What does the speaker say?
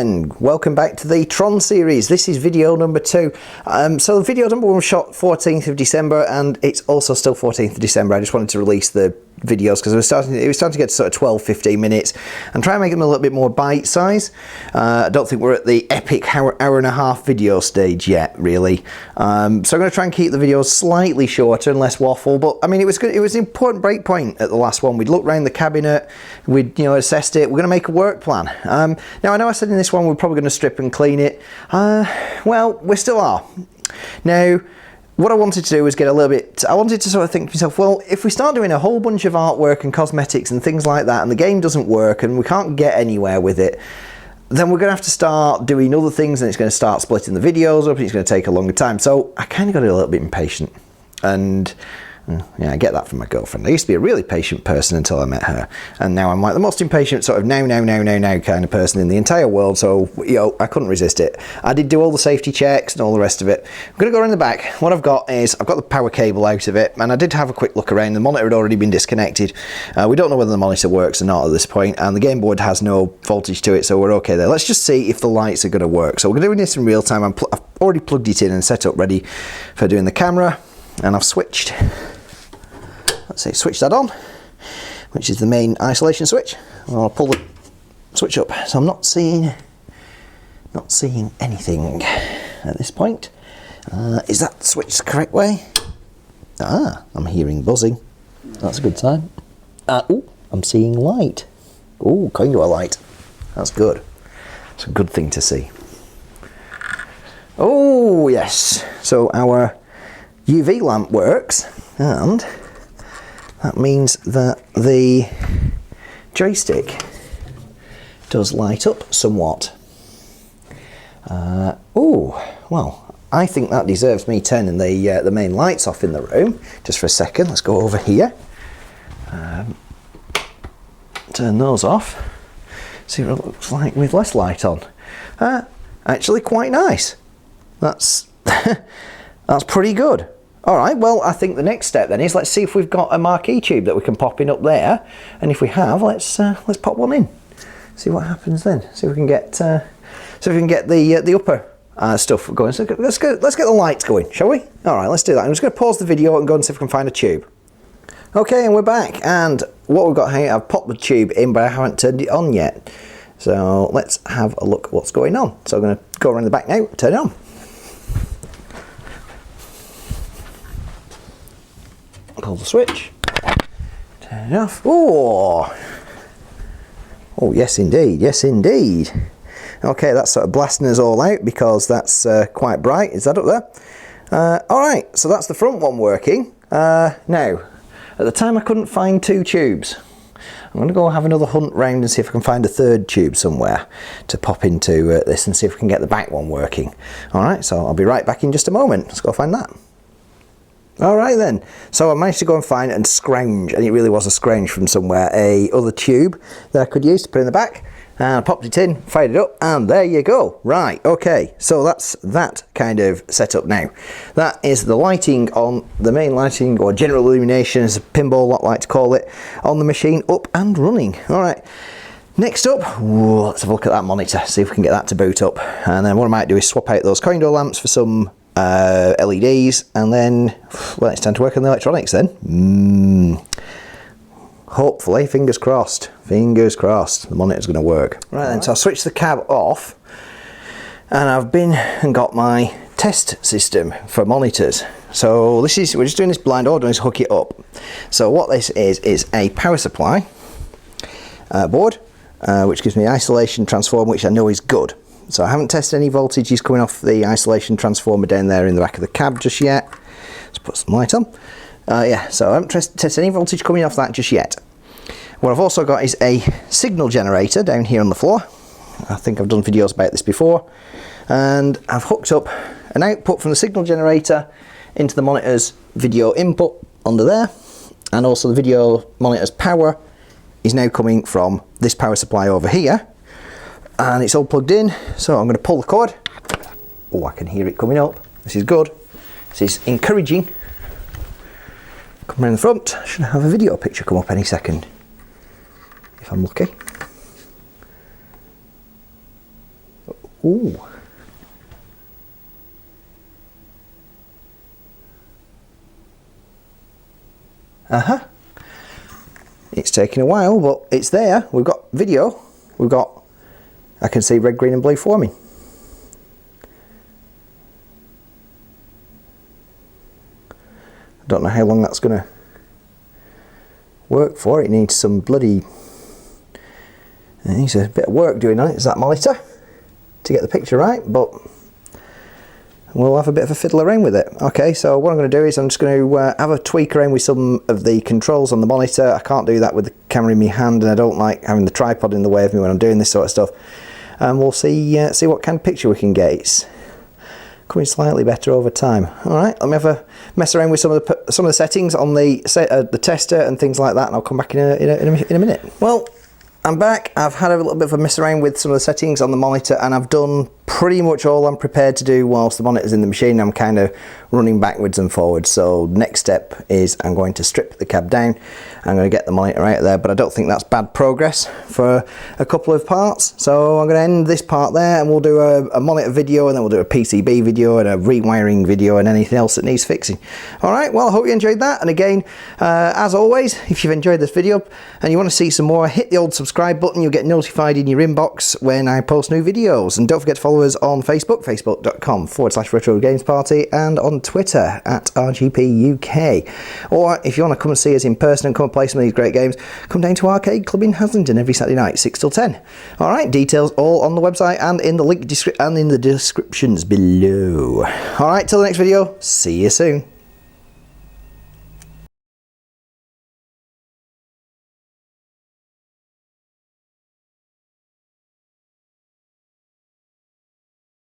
and welcome back to the Tron series. This is video number 2. So video number 1 was shot 14th of December and it's also still 14th of December. I just wanted to release the videos because it was starting to get to sort of 12-15 minutes and try and make them a little bit more bite size. I don't think we're at the epic hour and a half video stage yet, really. So I'm going to try and keep the videos slightly shorter and less waffle, but I mean it was good. It was an important break point at the last one. We'd looked around the cabinet, we'd assessed it. We're going to make a work plan. Now I know I said in this one we're probably going to strip and clean it. Well, we still are. Now what I wanted to do was get a little bit, I wanted to sort of think to myself, well, if we start doing a whole bunch of artwork and cosmetics and things like that and the game doesn't work and we can't get anywhere with it, then we're going to have to start doing other things and it's going to start splitting the videos up and it's going to take a longer time. So I kind of got a little bit impatient. And yeah, I get that from my girlfriend. I used to be a really patient person until I met her, and now I'm like the most impatient sort of now kind of person in the entire world. So I couldn't resist it. I did do all the safety checks and all the rest of it. I'm going to go around the back. What I've got is I've got the power cable out of it, and I did have a quick look around. The monitor had already been disconnected. We don't know whether the monitor works or not at this point, and the game board has no voltage to it, so we're okay there. Let's just see if the lights are going to work. So we're doing this in real time. I've already plugged it in and set up ready for doing the camera, and I've switched. Let's say switch that on, which is the main isolation switch. I'll pull the switch up, so I'm not seeing anything at this point. Is that switch the correct way? I'm hearing buzzing. That's a good sign. Oh, I'm seeing light. Oh, kind of a light. That's good. It's a good thing to see. Oh yes. So our UV lamp works, and that means that the joystick does light up somewhat. Oh, well, I think that deserves me turning the main lights off in the room. Just for a second, let's go over here. Turn those off. See what it looks like with less light on. Actually quite nice. That's that's pretty good. Alright, well I think the next step then is let's see if we've got a marquee tube that we can pop in up there, and if we have, let's pop one in. See what happens then. See if we can get the upper stuff going. So let's get the lights going, shall we? Alright, let's do that. I'm just going to pause the video and go and see if we can find a tube. Okay, and we're back, and what we've got here, I've popped the tube in but I haven't turned it on yet. So let's have a look at what's going on. So I'm going to go around the back now, turn it on. Pull the switch, turn it off. Oh yes indeed, yes indeed. Okay, that's sort of blasting us all out because that's quite bright. Is that up there? Alright, so that's the front one working. Now, at the time I couldn't find 2 tubes. I'm going to go have another hunt round and see if I can find a 3rd tube somewhere to pop into this and see if we can get the back one working. Alright, so I'll be right back in just a moment. Let's go find that. Alright then, so I managed to go and find and scrounge, and it really was a scrounge from somewhere, a other tube that I could use to put in the back, and I popped it in, fired it up, and there you go. Right, okay, so that's that kind of setup now. That is the lighting on the main lighting, or general illumination as a pinball lot like to call it, on the machine up and running. Alright, next up, let's have a look at that monitor, see if we can get that to boot up, and then what I might do is swap out those coin door lamps for some LEDs, and then well, it's time to work on the electronics then. Hopefully, fingers crossed, the monitor's going to work. Right then, so I'll switch the cab off, and I've been and got my test system for monitors. So this is, we're just doing this blind order and just hook it up. So what this is a power supply board, which gives me isolation transformer, which I know is good. So I haven't tested any voltages coming off the isolation transformer down there in the back of the cab just yet. Let's put some light on. Yeah, so I haven't tested any voltage coming off that just yet. What I've also got is a signal generator down here on the floor. I think I've done videos about this before. And I've hooked up an output from the signal generator into the monitor's video input under there. And also the video monitor's power is now coming from this power supply over here. And it's all plugged in, so I'm going to pull the cord. Oh, I can hear it coming up. This is good. This is encouraging. Come around the front. Should have a video picture come up any second, if I'm lucky. Ooh. Uh-huh. It's taking a while, but it's there. We've got video. I can see red, green and blue forming. I don't know how long that's going to work for. It needs some bloody... It needs a bit of work doing on it. Is that monitor to get the picture right, but we'll have a bit of a fiddle around with it. Okay, so what I'm going to do is I'm just going to have a tweak around with some of the controls on the monitor. I can't do that with the camera in my hand, and I don't like having the tripod in the way of me when I'm doing this sort of stuff. And we'll see what kind of picture we can get. It's coming slightly better over time. All right, let me have a mess around with some of the settings on the tester and things like that, and I'll come back in a minute. Well, I'm back. I've had a little bit of a mess around with some of the settings on the monitor, and I've done pretty much all I'm prepared to do whilst the monitor's in the machine. I'm kind of running backwards and forwards. So next step is I'm going to strip the cab down. I'm going to get the monitor out of there, but I don't think that's bad progress for a couple of parts. So I'm going to end this part there, and we'll do a monitor video, and then we'll do a PCB video and a rewiring video and anything else that needs fixing. All right, well, I hope you enjoyed that. And again, as always, if you've enjoyed this video and you want to see some more, hit the old subscribe button. You'll get notified in your inbox when I post new videos. And don't forget to follow us on Facebook, facebook.com/Retro Games Party, and on Twitter @RGPUK. Or if you want to come and see us in person and come and play some of these great games, come down to Arcade Club in Haslington every Saturday night, 6 till 10. All right, details all on the website and in the link and in the descriptions below. All right, till the next video, see you soon.